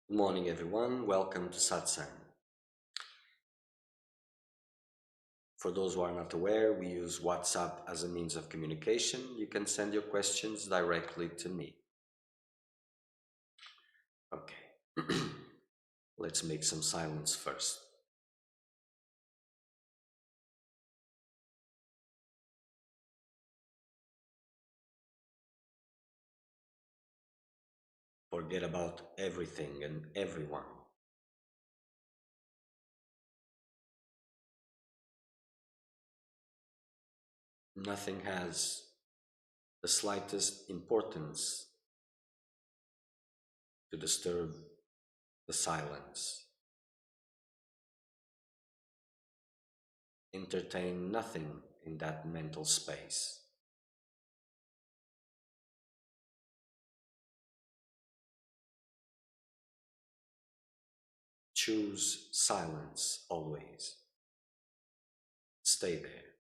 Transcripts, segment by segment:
Good morning, everyone. Welcome to Satsang. For those who are not aware, we use WhatsApp as a means of communication. You can send your questions directly to me. Okay. Let's make some silence first. Forget about everything and everyone. Nothing has the slightest importance to disturb the silence. Entertain nothing in that mental space. Choose silence always. Stay there.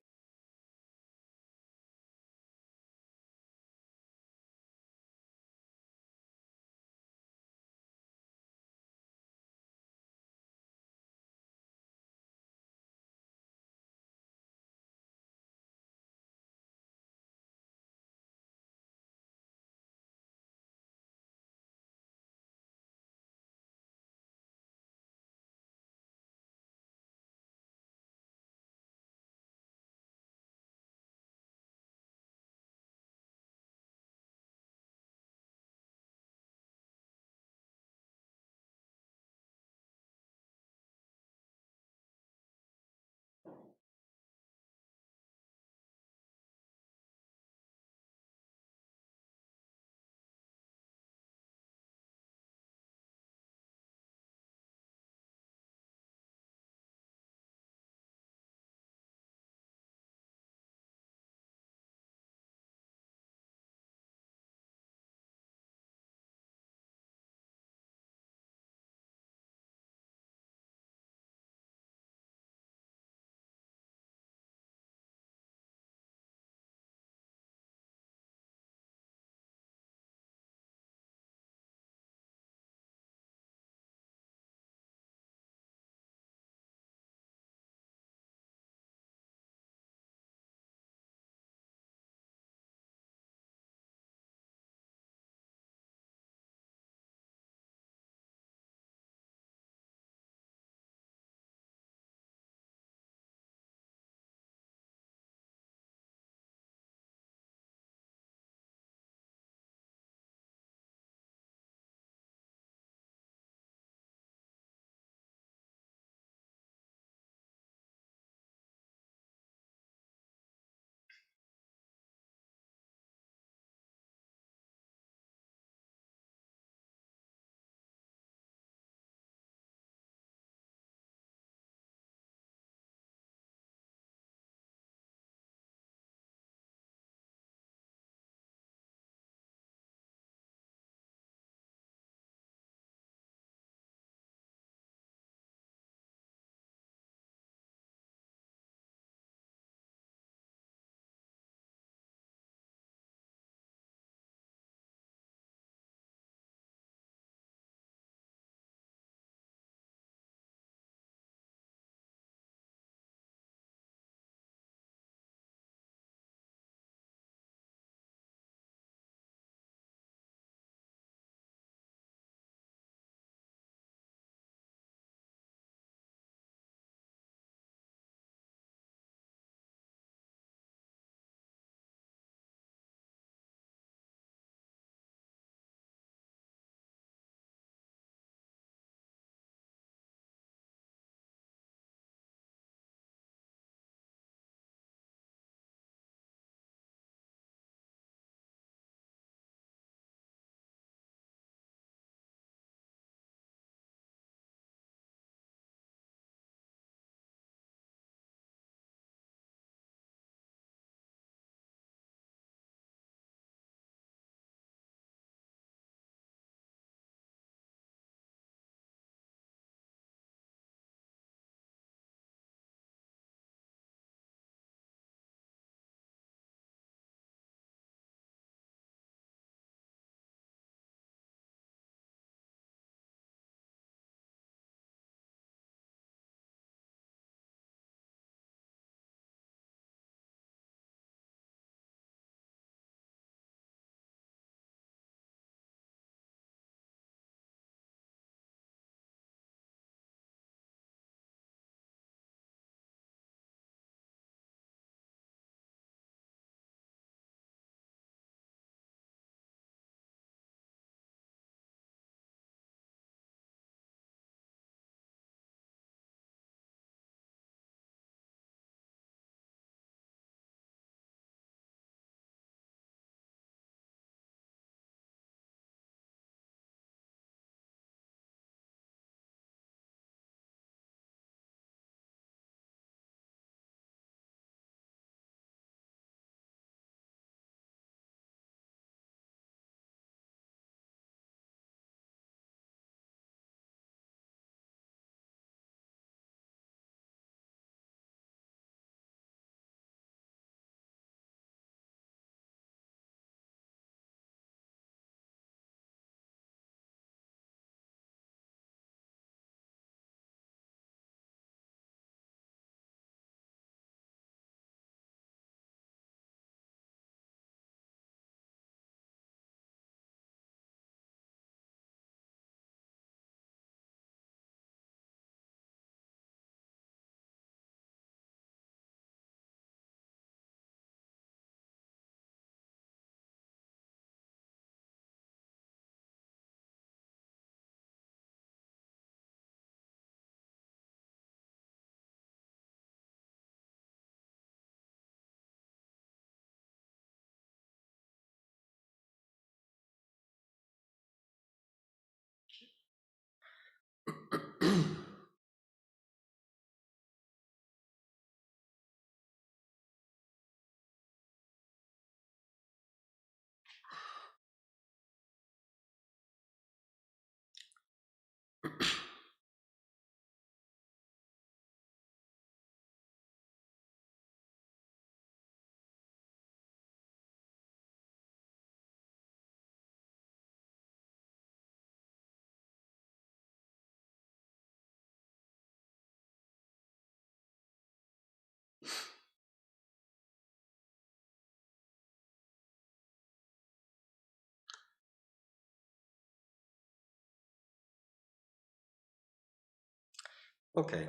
Okay,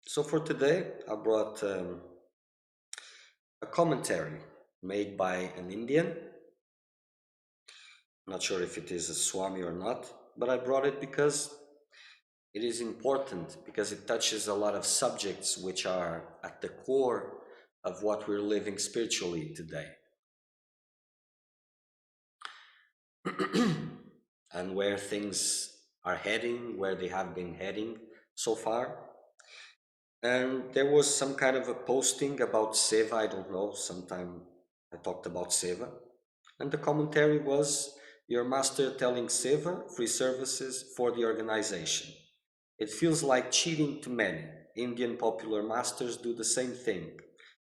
so for today, I brought a commentary made by an Indian. Not sure if it is a Swami or not, but I brought it because it is important, because it touches a lot of subjects which are at the core of what we're living spiritually today. And where things are heading, where they have been heading so far. And there was some kind of a posting about Seva, I don't know, sometime I talked about Seva. And the commentary was your master telling Seva free services for the organization. It feels like cheating to many. Indian popular masters do the same thing.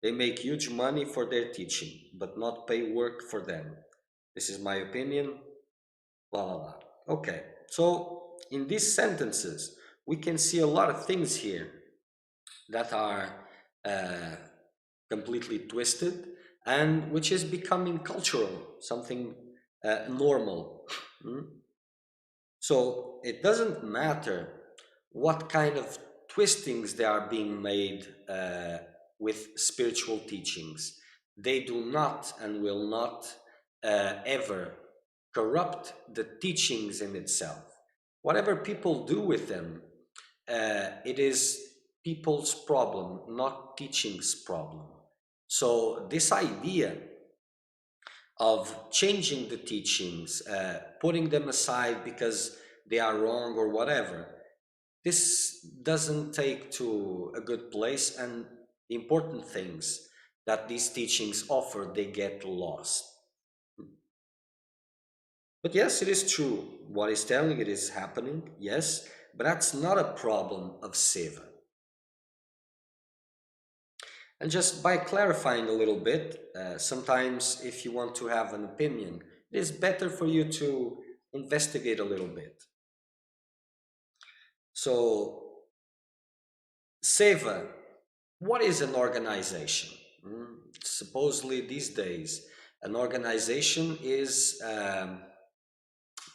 They make huge money for their teaching, but not pay work for them. This is my opinion. La la la. Okay, so in these sentences, we can see a lot of things here that are uh, completely twisted and which is becoming cultural, something normal. Mm? So it doesn't matter what kind of twistings they are being made with spiritual teachings. They do not and will not ever corrupt the teachings in itself. Whatever people do with them, it is people's problem, not teaching's problem. So this idea of changing the teachings, putting them aside because they are wrong or whatever, this doesn't take to a good place, and the important things that these teachings offer, they get lost. But yes, it is true. What is telling it is happening, yes, but that's not a problem of Seva. And just by clarifying a little bit, sometimes if you want to have an opinion, it is better for you to investigate a little bit. So, Seva, what is an organization? Supposedly these days, an organization is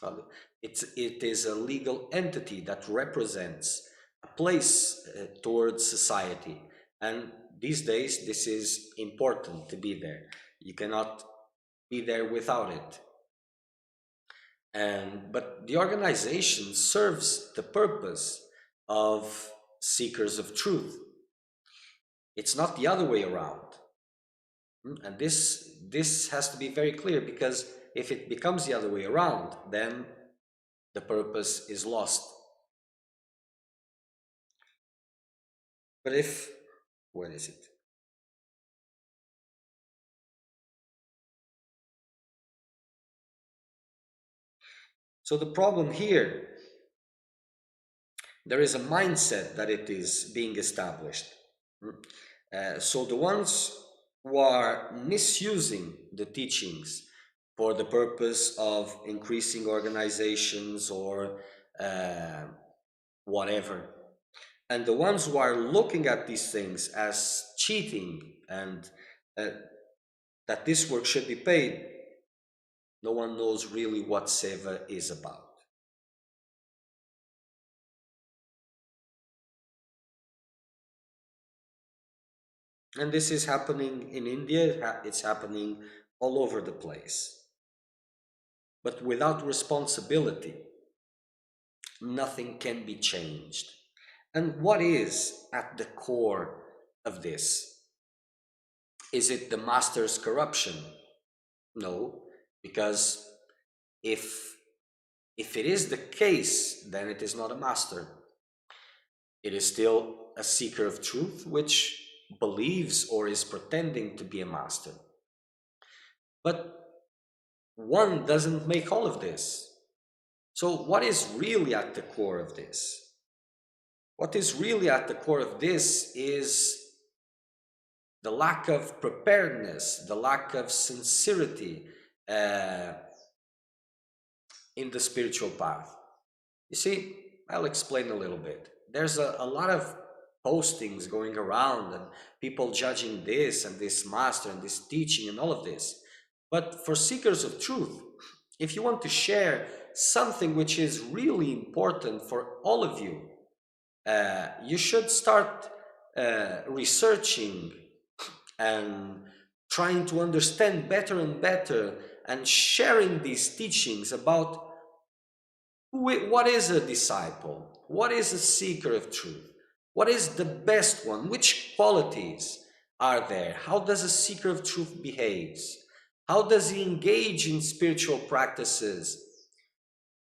well, it is a legal entity that represents a place towards society. And these days, this is important to be there. You cannot be there without it. But the organization serves the purpose of seekers of truth. It's not the other way around. And this has to be very clear, because if it becomes the other way around, then the purpose is lost. But if, where is it? So the problem here, there is a mindset that it is being established. So the ones who are misusing the teachings for the purpose of increasing organizations or uh, whatever, and the ones who are looking at these things as cheating and uh, that this work should be paid, no one knows really what Seva is about. And this is happening in India, it's happening all over the place. But without responsibility, nothing can be changed. And what is at the core of this? Is it the master's corruption? No, because if if it is the case, then it is not a master. It is still a seeker of truth which believes or is pretending to be a master. But one doesn't make all of this. So, what is really at the core of this? What is really at the core of this is the lack of preparedness, the lack of sincerity uh, in the spiritual path. You see, I'll explain a little bit. There's a lot of postings going around and people judging this and this master and this teaching and all of this. But for seekers of truth, if you want to share something which is really important for all of you, You should start researching and trying to understand better and better and sharing these teachings about what is a disciple, what is a seeker of truth, what is the best one, which qualities are there, how does a seeker of truth behaves, how does he engage in spiritual practices.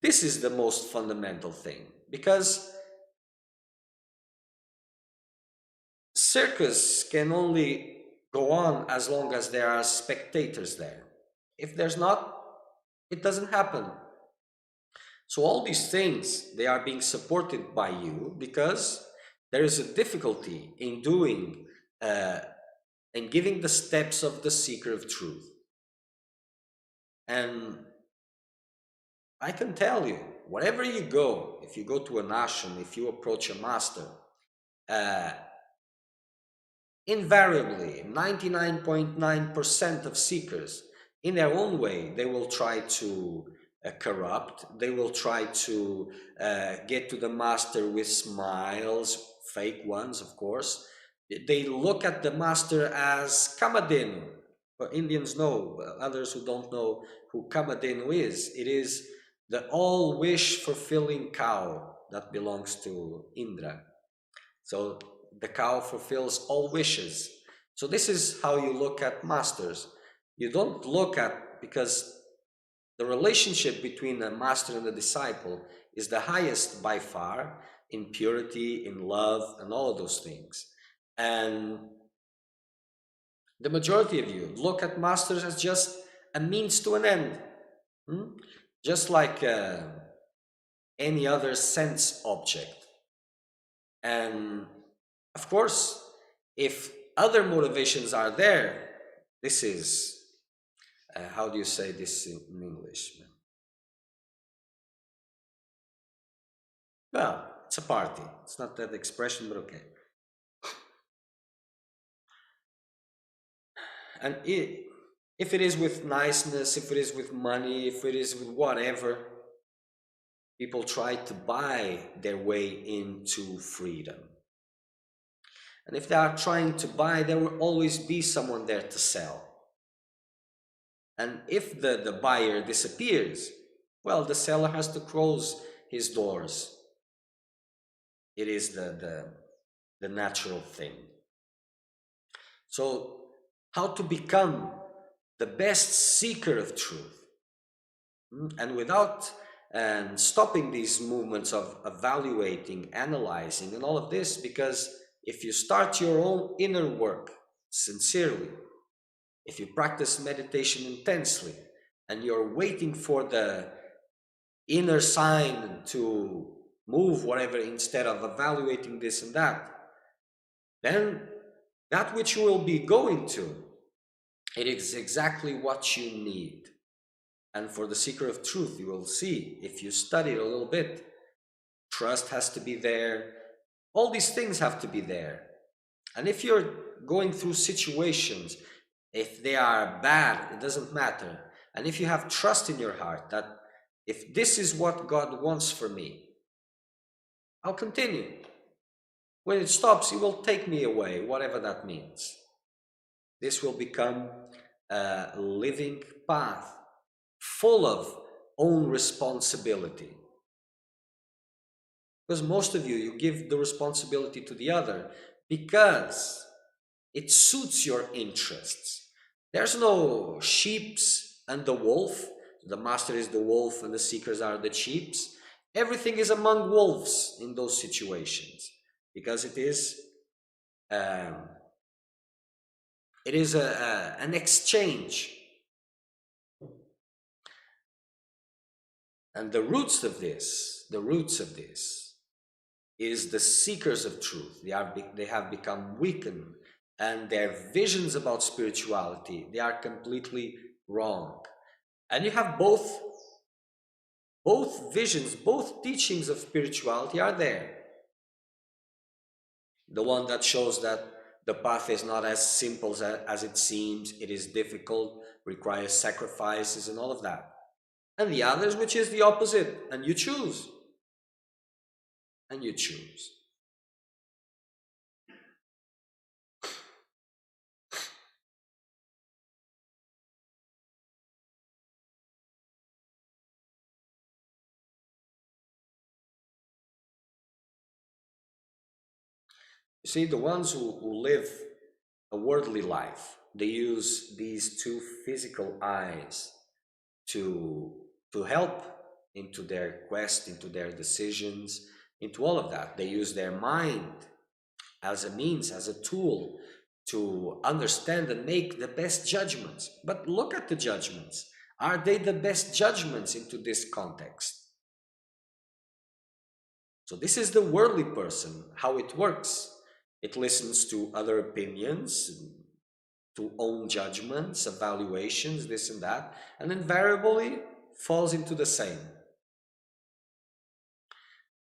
This is the most fundamental thing, because circus can only go on as long as there are spectators there. If there's not, it doesn't happen. So all these things, they are being supported by you because there is a difficulty in doing uh, and giving the steps of the seeker of truth. And I can tell you, wherever you go, if you go to an ashram, if you approach a master, uh, invariably 99.9% of seekers, in their own way, they will try to corrupt, they will try to get to the master with smiles, fake ones of course. They look at the master as kamadenu. Indians know, others who don't know who kamadenu is, it is the all wish fulfilling cow that belongs to Indra. So the cow fulfills all wishes. So this is how you look at masters. You don't look at, because the relationship between a master and a disciple is the highest by far in purity, in love, and all of those things. And the majority of you look at masters as just a means to an end, just like any other sense object. And of course, if other motivations are there, this is, how do you say this in English? Well, it's a party. It's not that expression, but okay. And if it is with niceness, if it is with money, if it is with whatever, people try to buy their way into freedom. And if they are trying to buy, there will always be someone there to sell. And if the buyer disappears, well, the seller has to close his doors. It is the natural thing. So, how to become the best seeker of truth? And without stopping these movements of evaluating, analyzing, and all of this, because if you start your own inner work sincerely, if you practice meditation intensely, and you're waiting for the inner sign to move whatever instead of evaluating this and that, then that which you will be going to, it is exactly what you need. And for the seeker of truth, you will see, if you study it a little bit, trust has to be there. All these things have to be there. And if you're going through situations, if they are bad, it doesn't matter. And if you have trust in your heart that if this is what God wants for me, I'll continue. When it stops, He will take me away, whatever that means. This will become a living path full of own responsibility. Because most of you, you give the responsibility to the other because it suits your interests. There's no sheeps and the wolf. The master is the wolf and the seekers are the sheeps. Everything is among wolves in those situations because it is um, an exchange. And the roots of this is the seekers of truth. They have become weakened, and their visions about spirituality, they are completely wrong. And you have both visions, both teachings of spirituality are there. The one that shows that the path is not as simple as it seems, it is difficult, requires sacrifices and all of that. And the others, which is the opposite, and you choose. And you choose. You see, the ones who live a worldly life, they use these two physical eyes to help into their quest, into their decisions, into all of that. They use their mind as a means, as a tool to understand and make the best judgments. But look at the judgments. Are they the best judgments into this context? So this is the worldly person, how it works. It listens to other opinions, to own judgments, evaluations, this and that, and invariably falls into the same.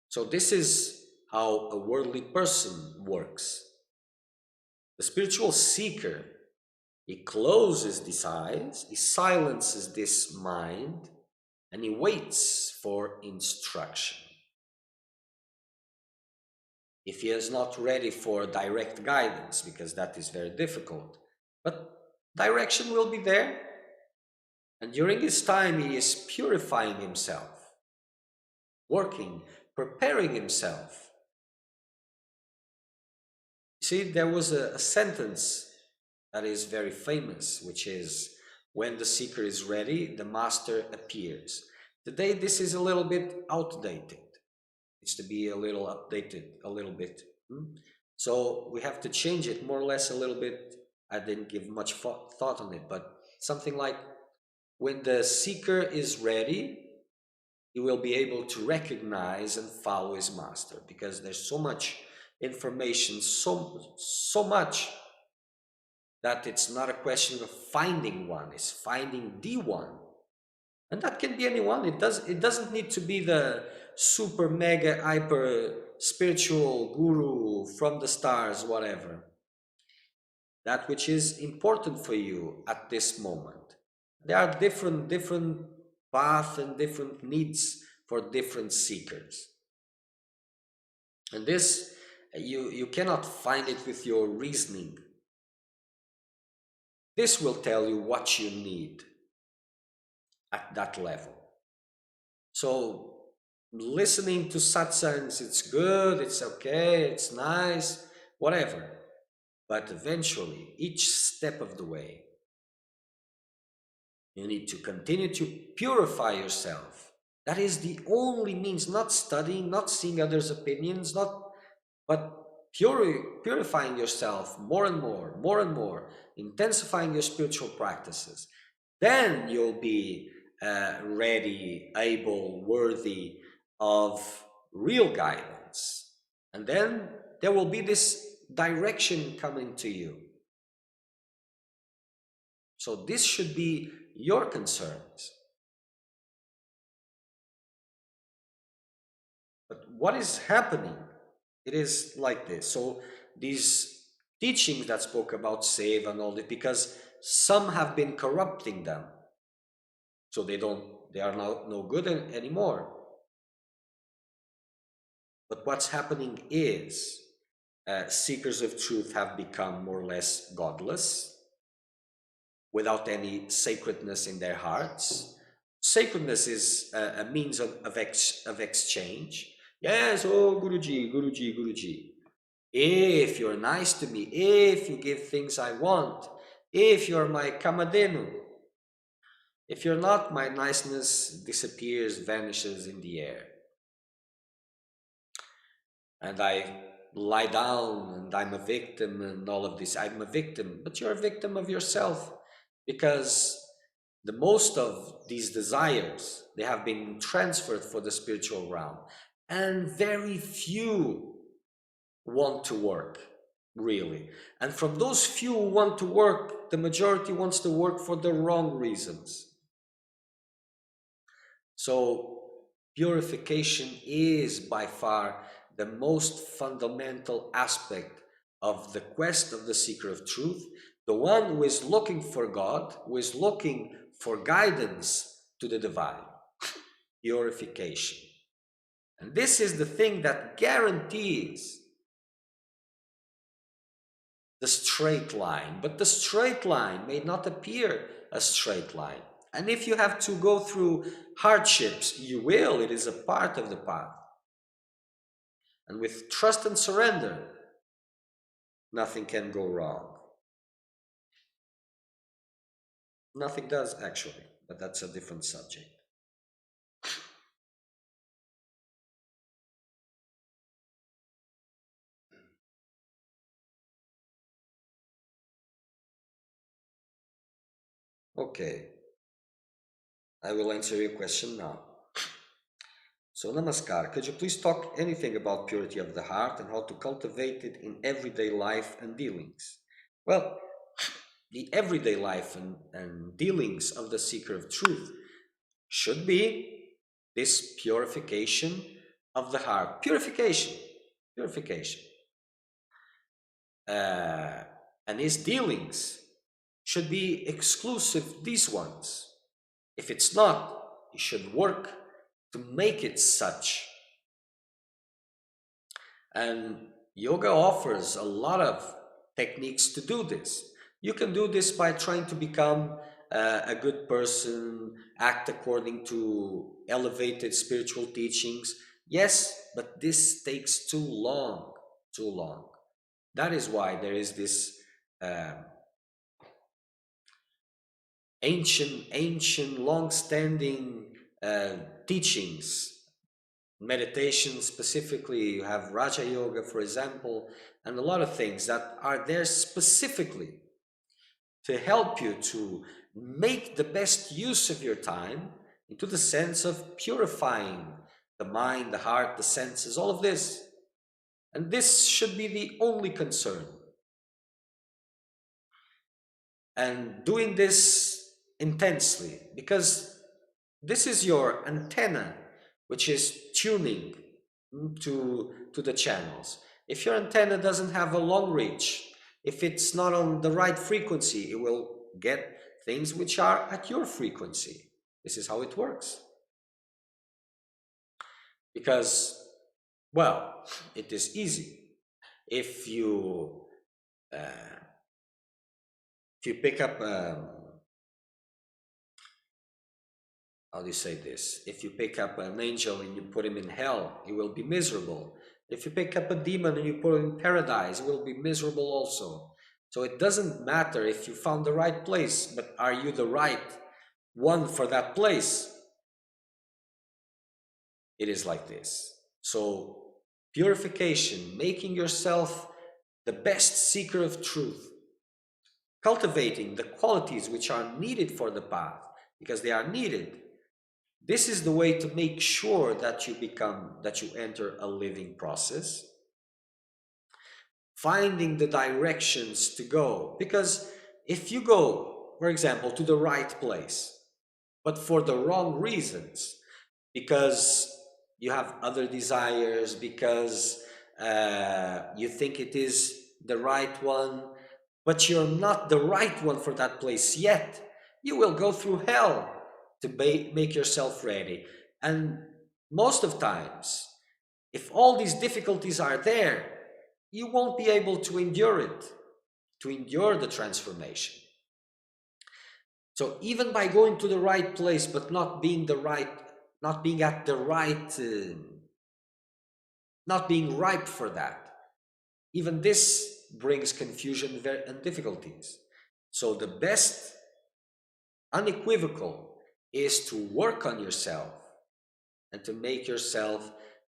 So this is how a worldly person works. The spiritual seeker, he closes these eyes, he silences this mind, and he waits for instruction. If he is not ready for direct guidance, because that is very difficult, but direction will be there. And during his time, he is purifying himself, working, preparing himself. See, there was a sentence that is very famous, which is, when the seeker is ready, the master appears. Today, this is a little bit outdated. It's to be a little updated, a little bit. So we have to change it more or less a little bit. I didn't give much thought on it, but something like, when the seeker is ready, he will be able to recognize and follow his master, because there's so much information, so much, that it's not a question of finding one, it's finding the one. And that can be anyone. It doesn't need to be the super mega hyper spiritual guru from the stars, whatever. That which is important for you at this moment. There are different paths and different needs for different seekers. And this, you cannot find it with your reasoning. This will tell you what you need at that level. So listening to satsangs, it's good, it's okay, it's nice, whatever. But eventually, each step of the way, you need to continue to purify yourself. That is the only means, not studying, not seeing others' opinions, but purifying yourself more and more, intensifying your spiritual practices. Then you'll be ready, able, worthy of real guidance. And then there will be this direction coming to you. So this should be your concerns. But what is happening? It is like this. So these teachings that spoke about save and all that, because some have been corrupting them. So they are now no good anymore. But what's happening is seekers of truth have become more or less godless, without any sacredness in their hearts. Sacredness is a means of exchange. Yes, oh, Guruji, Guruji, Guruji. If you're nice to me, if you give things I want, if you're my kamadenu, if you're not, my niceness disappears, vanishes in the air. And I lie down and I'm a victim and all of this. I'm a victim, but you're a victim of yourself, because the most of these desires, they have been transferred for the spiritual realm, and very few want to work, really. And from those few who want to work, the majority wants to work for the wrong reasons. So purification is by far the most fundamental aspect of the quest of the seeker of truth, the one who is looking for God, who is looking for guidance to the divine. Purification. And this is the thing that guarantees the straight line, but the straight line may not appear a straight line. And if you have to go through hardships, you will. It is a part of the path. And with trust and surrender, nothing can go wrong. Nothing does actually, but that's a different subject. Okay, I will answer your question now. So, Namaskar, could you please talk anything about purity of the heart and how to cultivate it in everyday life and dealings? Well, the everyday life and dealings of the seeker of truth should be this purification of the heart. Purification, purification. Uh, and his dealings should be exclusive, these ones. If it's not, he should work to make it such. And yoga offers a lot of techniques to do this. You can do this by trying to become a good person, act according to elevated spiritual teachings. Yes, but this takes too long, too long. That is why there is this uh, ancient, long-standing uh, teachings. Meditation specifically, you have Raja Yoga, for example, and a lot of things that are there specifically to help you to make the best use of your time into the sense of purifying the mind, the heart, the senses, all of this. And this should be the only concern. And doing this intensely, because this is your antenna, which is tuning to the channels. If your antenna doesn't have a long reach, if it's not on the right frequency, it will get things which are at your frequency. This is how it works. Because, well, it is easy. If you uh, if you pick up how do you say this? If you pick up an angel and you put him in hell, he will be miserable. If you pick up a demon and you put him in paradise, he will be miserable also. So it doesn't matter if you found the right place, but are you the right one for that place? It is like this. So purification, making yourself the best seeker of truth, cultivating the qualities which are needed for the path, because they are needed. This is the way to make sure that you enter a living process, finding the directions to go. Because if you go, for example, to the right place, but for the wrong reasons, because you have other desires, because you think it is the right one, but you're not the right one for that place yet, you will go through hell to make yourself ready. And most of times, if all these difficulties are there, you won't be able to endure it, to endure the transformation. So even by going to the right place, but not being at the right, not being ripe for that, even this brings confusion and difficulties. So the best, unequivocal, is to work on yourself and to make yourself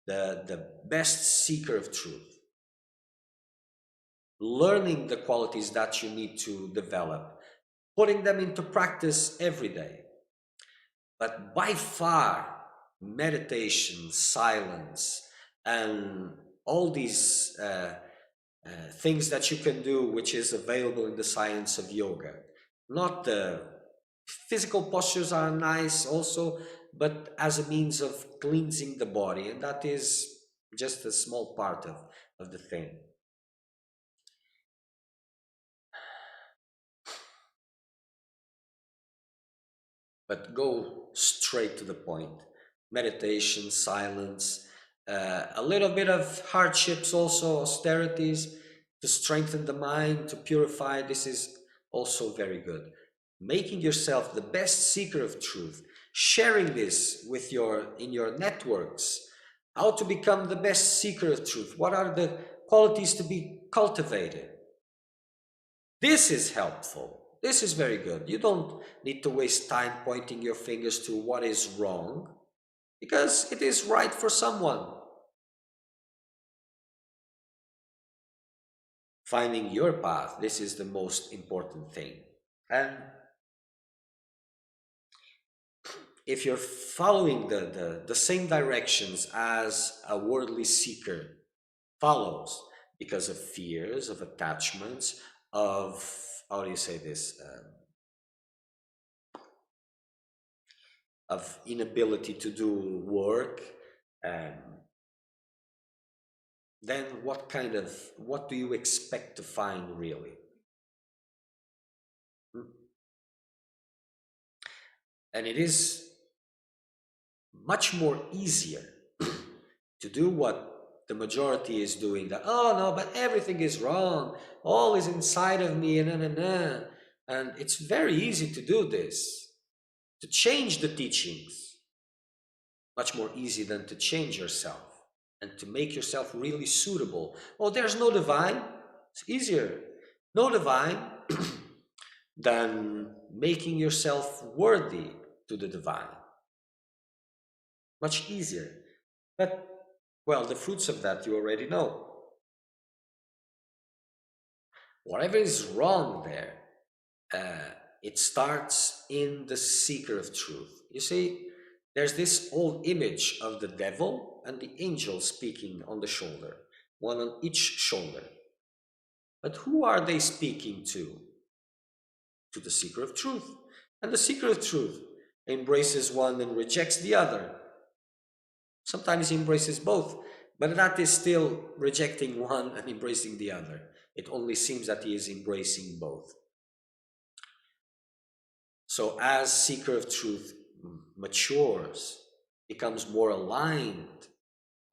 the best seeker of truth. Learning the qualities that you need to develop, putting them into practice every day. But by far, meditation, silence, and all these things that you can do, which is available in the science of yoga. Not the physical postures are nice also, but as a means of cleansing the body, and that is just a small part of the thing. But go straight to the point. Meditation, silence, a little bit of hardships also, austerities to strengthen the mind, to purify. This is also very good. Making yourself the best seeker of truth, sharing this with in your networks, how to become the best seeker of truth. What are the qualities to be cultivated? This is helpful. This is very good. You don't need to waste time pointing your fingers to what is wrong because it is right for someone. Finding your path, this is the most important thing. And if you're following the same directions as a worldly seeker follows because of fears, of attachments, of, how do you say this, of inability to do work, um, then what do you expect to find really? Hmm? And it is much more easier to do what the majority is doing, that, oh no, but everything is wrong, all is inside of me, and and it's very easy to do this, to change the teachings, much more easy than to change yourself and to make yourself really suitable. Oh, there's no divine. It's easier. No divine than making yourself worthy to the divine. Much easier. But, well, the fruits of that you already know. Whatever is wrong there, it starts in the seeker of truth. You see, there's this old image of the devil and the angel speaking on the shoulder, one on each shoulder. But who are they speaking to? To the seeker of truth. And the seeker of truth embraces one and rejects the other. Sometimes he embraces both, but that is still rejecting one and embracing the other. It only seems that he is embracing both. So as seeker of truth matures, becomes more aligned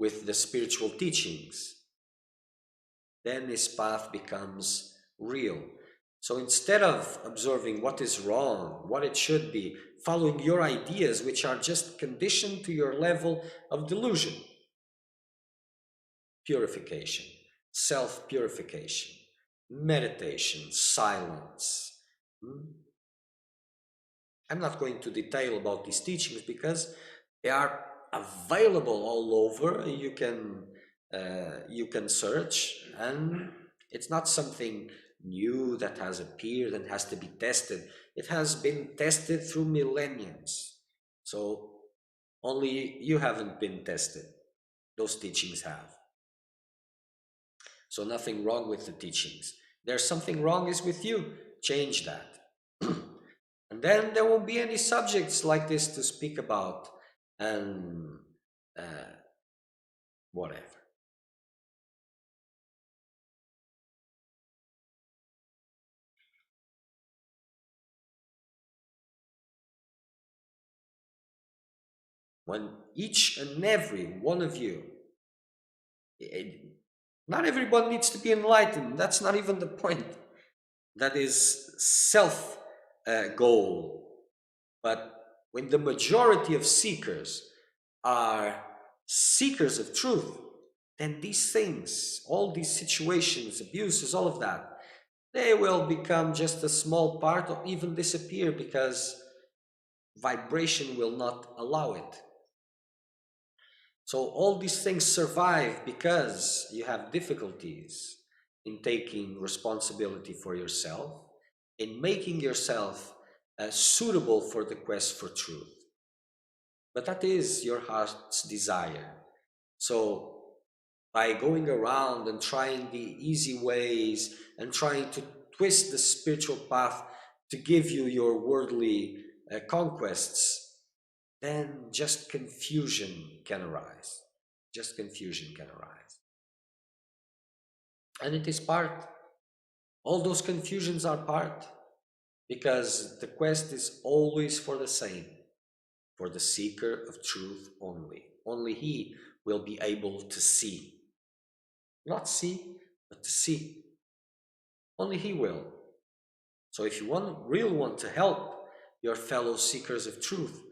with the spiritual teachings, then his path becomes real. So instead of observing what is wrong, what it should be, following your ideas, which are just conditioned to your level of delusion, purification, self-purification, meditation, silence. I'm not going to detail about these teachings because they are available all over. You can search, and it's not something new that has appeared and has to be tested. It has been tested through millenniums. So only you haven't been tested. Those teachings have. So nothing wrong with the teachings. There's something wrong is with you. Change that. And then there won't be any subjects like this to speak about and uh, whatever. When each and every one of you, it, not everyone needs to be enlightened. That's not even the point. That is self goal. But when the majority of seekers are seekers of truth, then these things, all these situations, abuses, all of that, they will become just a small part or even disappear because vibration will not allow it. So all these things survive because you have difficulties in taking responsibility for yourself, in making yourself suitable for the quest for truth. But that is your heart's desire. So by going around and trying the easy ways and trying to twist the spiritual path to give you your worldly conquests, then just confusion can arise. Just confusion can arise. And it is part, all those confusions are part, because the quest is always for the same, for the seeker of truth only. Only he will be able to see. Not see, but to see. Only he will. So if you really want to help your fellow seekers of truth,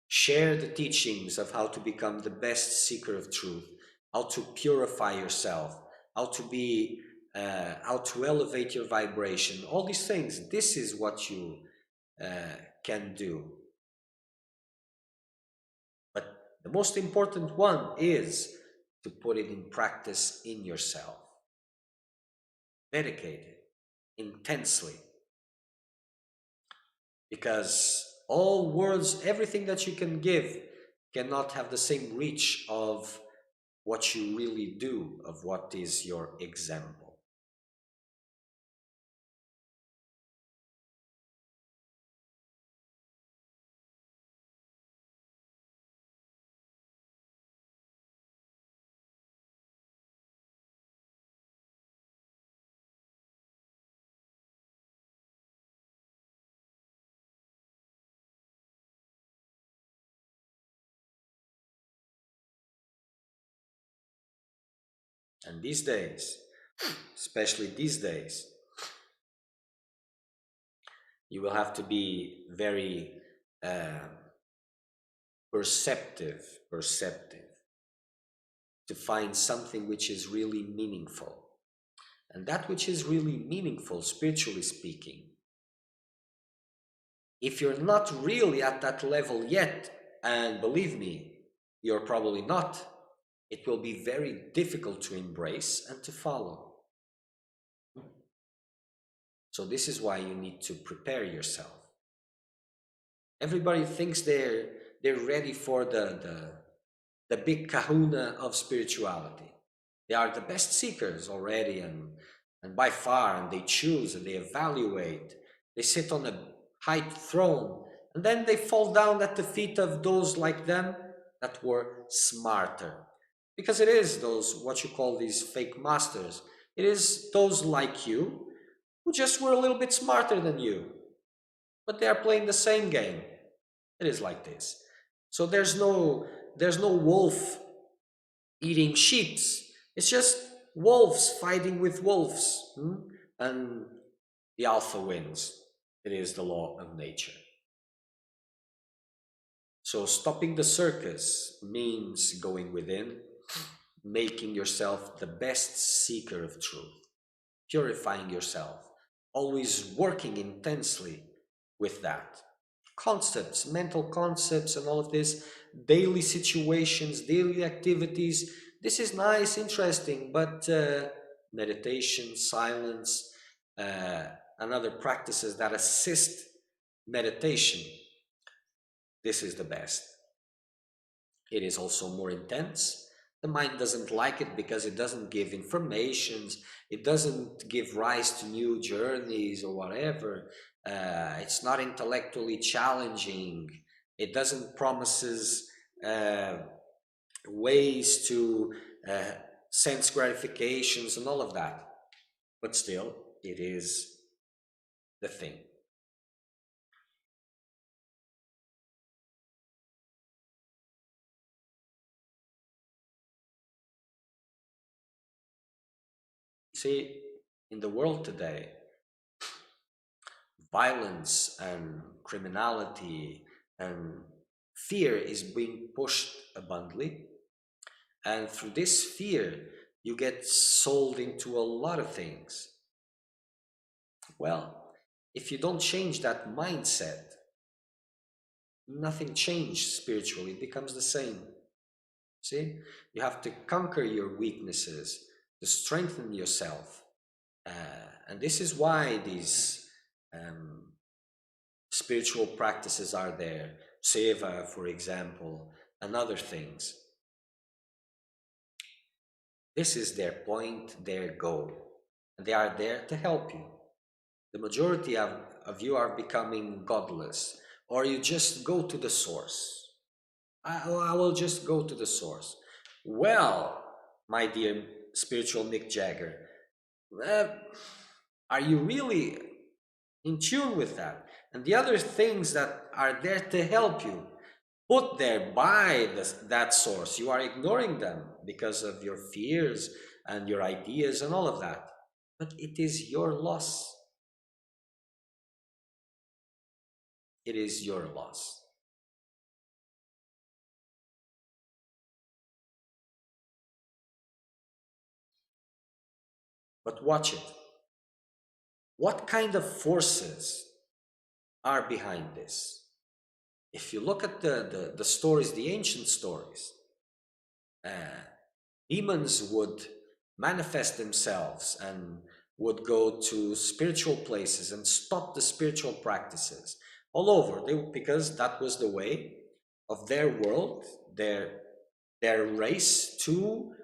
share the teachings of how to become the best seeker of truth, how to purify yourself, how to be how to elevate your vibration, all these things. This is what you can do. But the most important one is to put it in practice in yourself. Dedicate it intensely. Because all words, everything that you can give cannot have the same reach of what you really do, of what is your example. And these days, especially these days, you will have to be very uh, perceptive to find something which is really meaningful. And that which is really meaningful, spiritually speaking, if you're not really at that level yet, and believe me, you're probably not, it will be very difficult to embrace and to follow. So this is why you need to prepare yourself. Everybody thinks they're ready for the big kahuna of spirituality. They are the best seekers already, and by far, and they choose and they evaluate. They sit on a high throne, and then they fall down at the feet of those like them that were smarter. Because it is those, what you call these fake masters, it is those like you who just were a little bit smarter than you, but they are playing the same game. It is like this. So there's no wolf eating sheeps. It's just wolves fighting with wolves. And the alpha wins. It is the law of nature. So stopping the circus means going within, making yourself the best seeker of truth, purifying yourself, always working intensely with that. Concepts, mental concepts, and all of this, daily situations, daily activities. This is nice, interesting, but meditation, silence, uh, and other practices that assist meditation, this is the best. It is also more intense. The mind doesn't like it because it doesn't give informations, it doesn't give rise to new journeys or whatever. It's not intellectually challenging. It doesn't promises uh, ways to uh, sense gratifications and all of that. But still, it is the thing. See, in the world today, violence and criminality and fear is being pushed abundantly. And through this fear, you get sold into a lot of things. Well, if you don't change that mindset, nothing changed spiritually, it becomes the same. See, you have to conquer your weaknesses to strengthen yourself. And this is why these um, spiritual practices are there, seva, for example, and other things. This is their point, their goal, and they are there to help you. The majority of you are becoming godless, or you just go to the source. I will just go to the source. Well, my dear spiritual Mick Jagger, uh, are you really in tune with that? And the other things that are there to help you, put there by that source, you are ignoring them because of your fears and your ideas and all of that. But it is your loss. It is your loss. But watch it. What kind of forces are behind this? If you look at the stories, the ancient stories, uh, demons would manifest themselves and would go to spiritual places and stop the spiritual practices all over. Because that was the way of their world, their race to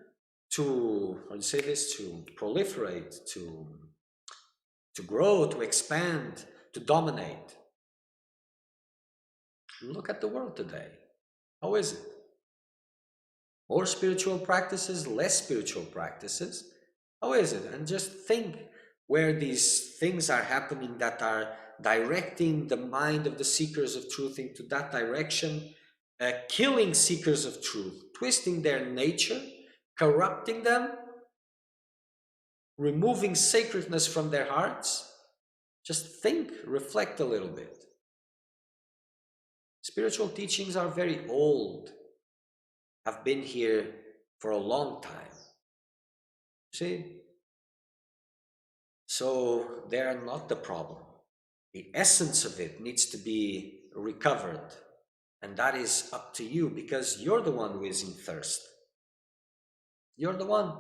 how do you say this, to proliferate, to grow, to expand, to dominate. Look at the world today. How is it? More spiritual practices, less spiritual practices. How is it? And just think where these things are happening that are directing the mind of the seekers of truth into that direction, killing seekers of truth, twisting their nature, corrupting them, removing sacredness from their hearts. Just think, reflect a little bit. Spiritual teachings are very old, have been here for a long time. See? So they are not the problem. The essence of it needs to be recovered. And that is up to you because you're the one who is in thirst. You're the one.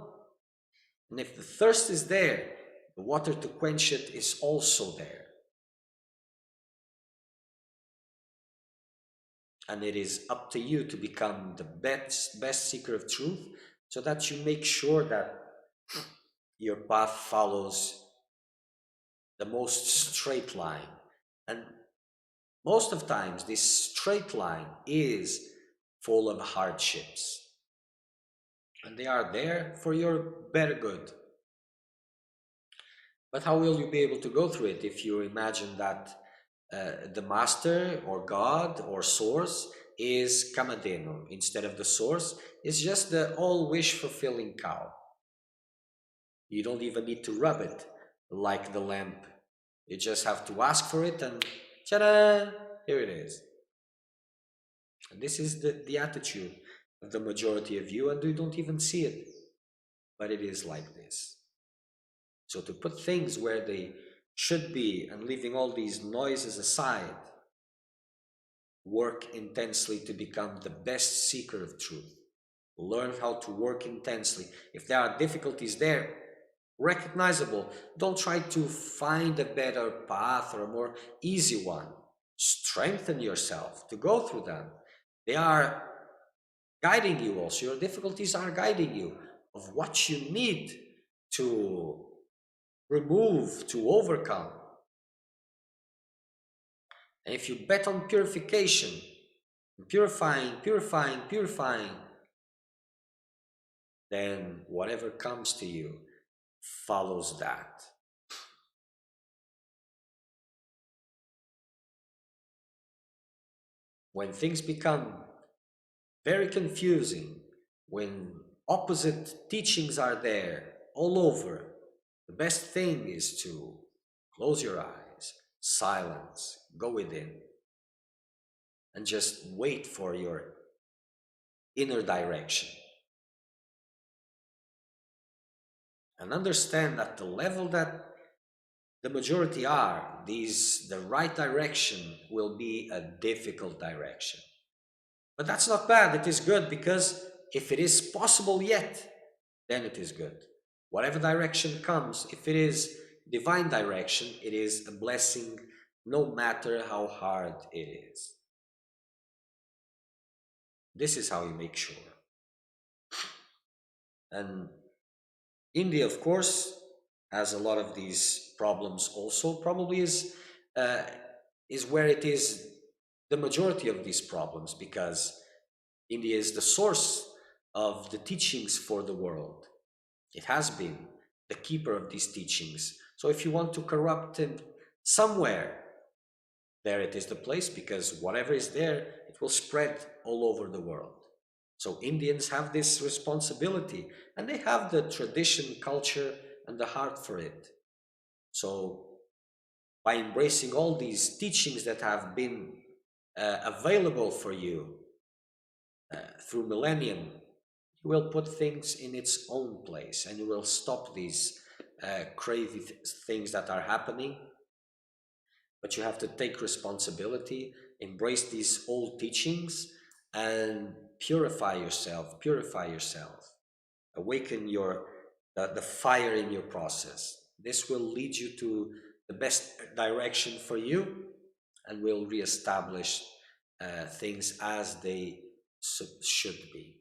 And if the thirst is there, the water to quench it is also there. And it is up to you to become the best seeker of truth so that you make sure that your path follows the most straight line. And most of times, this straight line is full of hardships. And they are there for your better good. But how will you be able to go through it if you imagine that the master or God or source is Kamadeno instead of the source is just the all wish fulfilling cow? You don't even need to rub it like the lamp. You just have to ask for it and ta-da, here it is. And this is the attitude of the majority of you, and you don't even see it. But it is like this. So to put things where they should be and leaving all these noises aside, work intensely to become the best seeker of truth. Learn how to work intensely. If there are difficulties there, recognizable, don't try to find a better path or a more easy one. Strengthen yourself to go through them. They are guiding you also. Your difficulties are guiding you of what you need to remove, to overcome. And if you bet on purification, purifying, then whatever comes to you follows that. When things become very confusing, when opposite teachings are there all over, the best thing is to close your eyes, silence, go within, and just wait for your inner direction. And understand that the level that the majority are, the right direction will be a difficult direction. But that's not bad, it is good, because if it is possible yet, then it is good. Whatever direction comes, if it is divine direction, it is a blessing no matter how hard it is. This is how you make sure. And India, of course, has a lot of these problems also, probably is where it is the majority of these problems, because India is the source of the teachings for the world. It has been the keeper of these teachings. So if you want to corrupt it somewhere, there it is the place, because whatever is there, it will spread all over the world. So Indians have this responsibility, and they have the tradition, culture, and the heart for it. So by embracing all these teachings that have been available for you through millennium, you will put things in its own place, and you will stop these crazy things that are happening, but you have to take responsibility, embrace these old teachings, and purify yourself, awaken the fire in your process. This will lead you to the best direction for you and will reestablish things as they should be.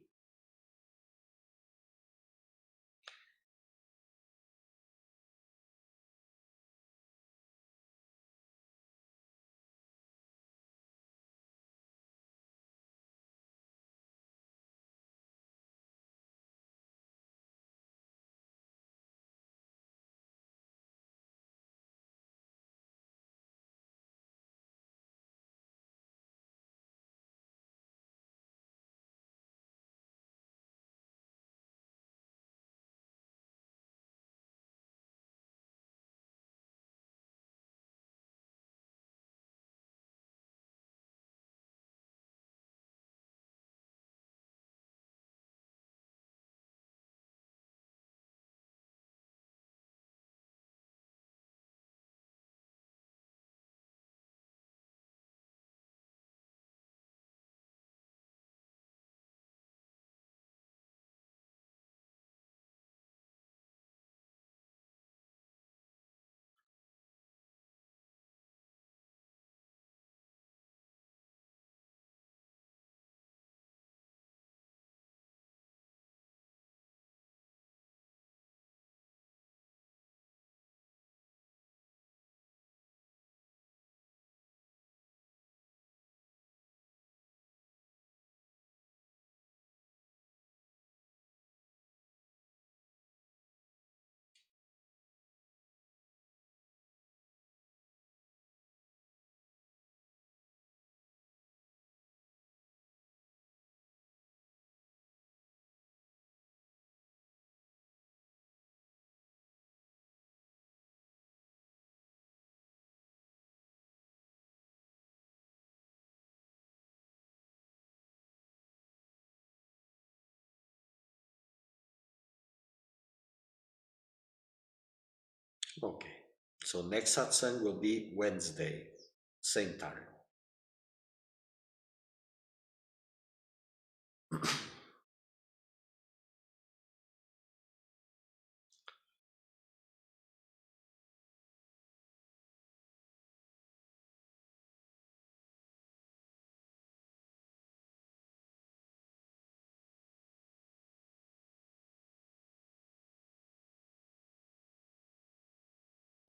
Okay. So next satsang will be Wednesday, same time.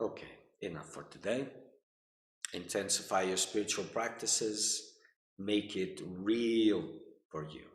Okay, enough for today. Intensify your spiritual practices, make it real for you.